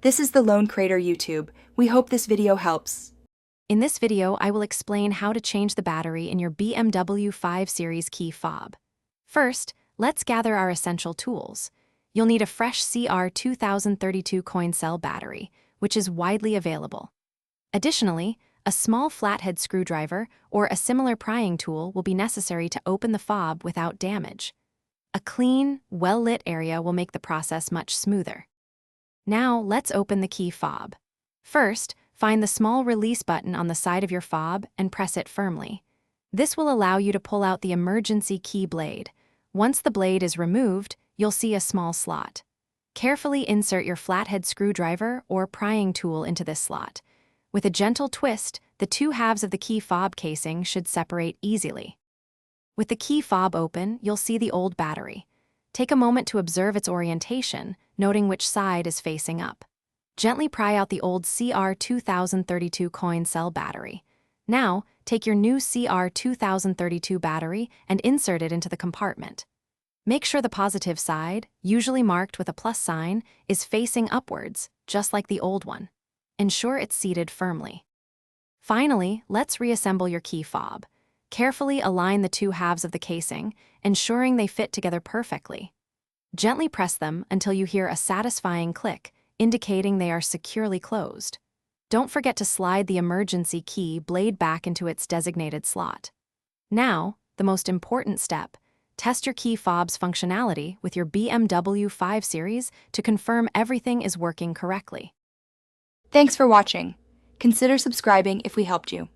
This is the Lone Crater YouTube. We hope this video helps. In this video, I will explain how to change the battery in your BMW 5 Series key fob. First, let's gather our essential tools. You'll need a fresh CR 2032 coin cell battery, which is widely available. Additionally, a small flathead screwdriver or a similar prying tool will be necessary to open the fob without damage. A clean, well-lit area will make the process much smoother. Now, let's open the key fob. First, find the small release button on the side of your fob and press it firmly. This will allow you to pull out the emergency key blade. Once the blade is removed, you'll see a small slot. Carefully insert your flathead screwdriver or prying tool into this slot. With a gentle twist, the two halves of the key fob casing should separate easily. With the key fob open, you'll see the old battery. Take a moment to observe its orientation, noting which side is facing up. Gently pry out the old CR 2032 coin cell battery. Now, take your new CR 2032 battery and insert it into the compartment. Make sure the positive side, usually marked with a plus sign, is facing upwards, just like the old one. Ensure it's seated firmly. Finally, let's reassemble your key fob. Carefully align the two halves of the casing, ensuring they fit together perfectly. Gently press them until you hear a satisfying click, indicating they are securely closed. Don't forget to slide the emergency key blade back into its designated slot. Now, the most important step, test your key fob's functionality with your BMW 5 Series to confirm everything is working correctly. Thanks for watching. Consider subscribing if we helped you.